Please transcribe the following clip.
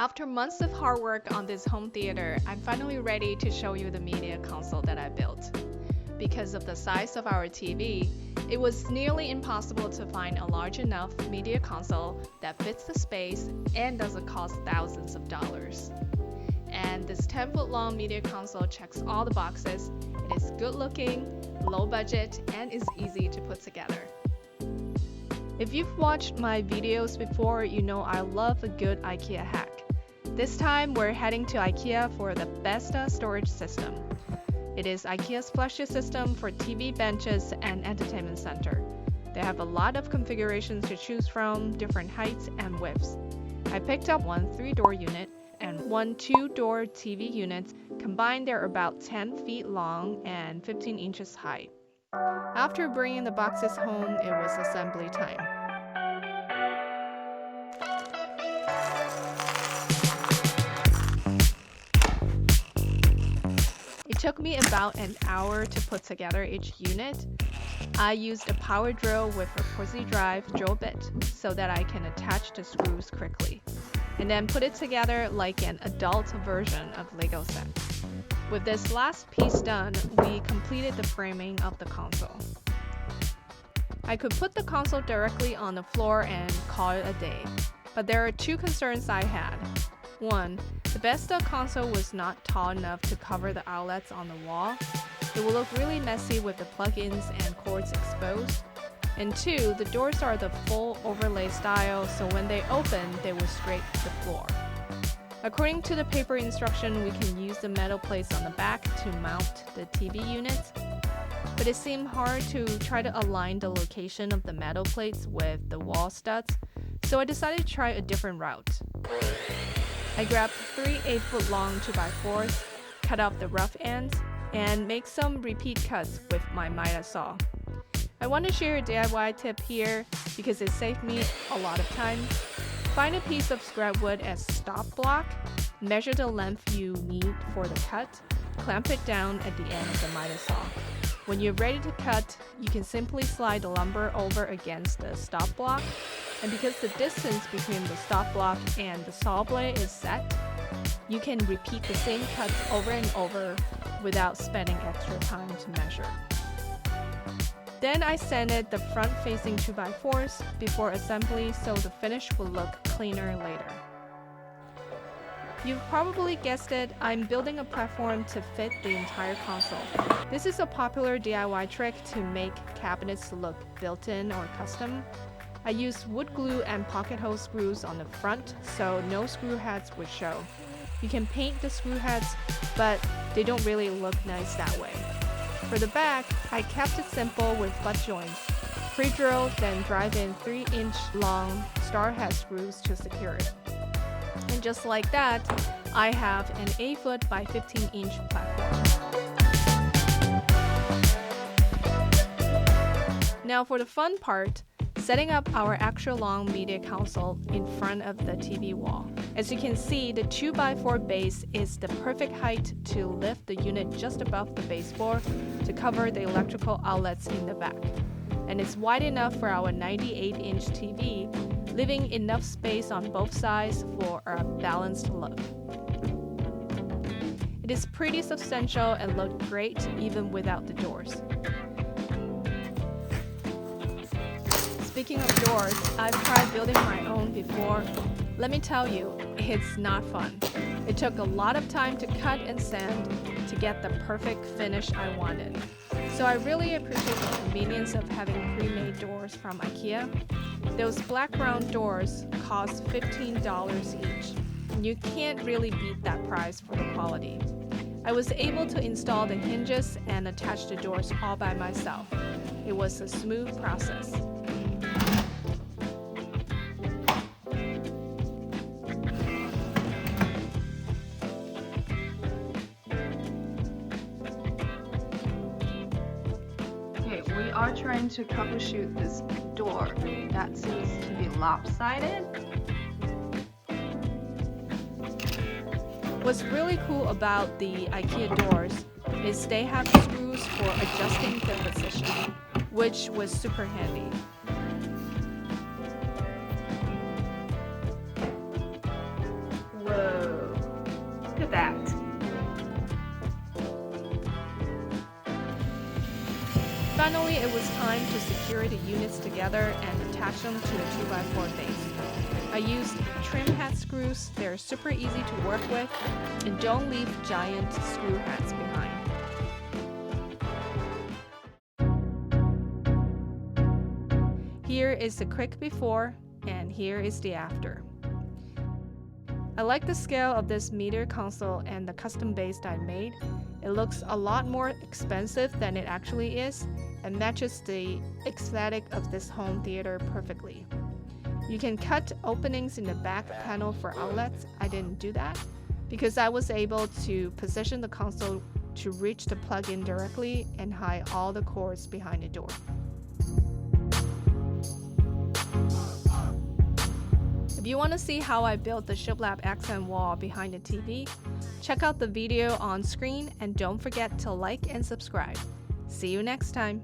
After months of hard work on this home theater, I'm finally ready to show you the media console that I built. Because of the size of our TV, it was nearly impossible to find a large enough media console that fits the space and doesn't cost thousands of dollars. And this 10-foot long media console checks all the boxes. It is good looking, low budget, and is easy to put together. If you've watched my videos before, you know I love a good IKEA hack. This time we're heading to IKEA for the Besta storage system. It is IKEA's flagship system for TV benches and entertainment center. They have a lot of configurations to choose from, different heights and widths. I picked up one 3-door unit and one 2-door TV unit. Combined, they're about 10 feet long and 15 inches high. After bringing the boxes home, it was assembly time. It took me about an hour to put together each unit. I used a power drill with a pussy drive drill bit so that I can attach the screws quickly, and then put it together like an adult version of Lego set. With this last piece done, we completed the framing of the console. I could put the console directly on the floor and call it a day, but there are two concerns I had. One, the Besta console was not tall enough to cover the outlets on the wall. It will look really messy with the plugins and cords exposed. And two, the doors are the full overlay style, so when they open, they will scrape the floor. According to the paper instruction, we can use the metal plates on the back to mount the TV units, but it seemed hard to try to align the location of the metal plates with the wall studs, so I decided to try a different route. I grabbed 3 8-foot long 2x4s, cut off the rough ends, and make some repeat cuts with my miter saw. I want to share a DIY tip here because it saved me a lot of time. Find a piece of scrap wood as stop block, measure the length you need for the cut, clamp it down at the end of the miter saw. When you're ready to cut, you can simply slide the lumber over against the stop block, and because the distance between the stop block and the saw blade is set, you can repeat the same cuts over and over without spending extra time to measure. Then I sanded the front-facing 2x4s before assembly so the finish will look cleaner later. You've probably guessed it, I'm building a platform to fit the entire console. This is a popular DIY trick to make cabinets look built-in or custom. I used wood glue and pocket hole screws on the front so no screw heads would show. You can paint the screw heads, but they don't really look nice that way. For the back, I kept it simple with butt joints. Pre-drill, then drive in 3-inch long star head screws to secure it. And just like that, I have an 8-foot by 15-inch platform. Now for the fun part, setting up our extra long media console in front of the TV wall. As you can see, the 2x4 base is the perfect height to lift the unit just above the baseboard to cover the electrical outlets in the back. And it's wide enough for our 98-inch TV, leaving enough space on both sides for a balanced look. It is pretty substantial and looked great even without the doors. Speaking of doors, I've tried building my own before. Let me tell you, it's not fun. It took a lot of time to cut and sand to get the perfect finish I wanted. So I really appreciate the convenience of having pre-made doors from IKEA. Those black round doors cost $15 each. You can't really beat that price for the quality. I was able to install the hinges and attach the doors all by myself. It was a smooth process. We are trying to troubleshoot this door that seems to be lopsided. What's really cool about the IKEA doors is they have screws for adjusting the position, which was super handy. Whoa. Finally, it was time to secure the units together and attach them to the 2x4 base. I used trim head screws. They're super easy to work with, and don't leave giant screw heads behind. Here is the quick before, and here is the after. I like the scale of this meter console and the custom base I made. It looks a lot more expensive than it actually is and matches the aesthetic of this home theater perfectly. You can cut openings in the back panel for outlets. I didn't do that because I was able to position the console to reach the plug-in directly and hide all the cords behind the door. If you want to see how I built the shiplap accent wall behind the TV, check out the video on screen and don't forget to like and subscribe. See you next time!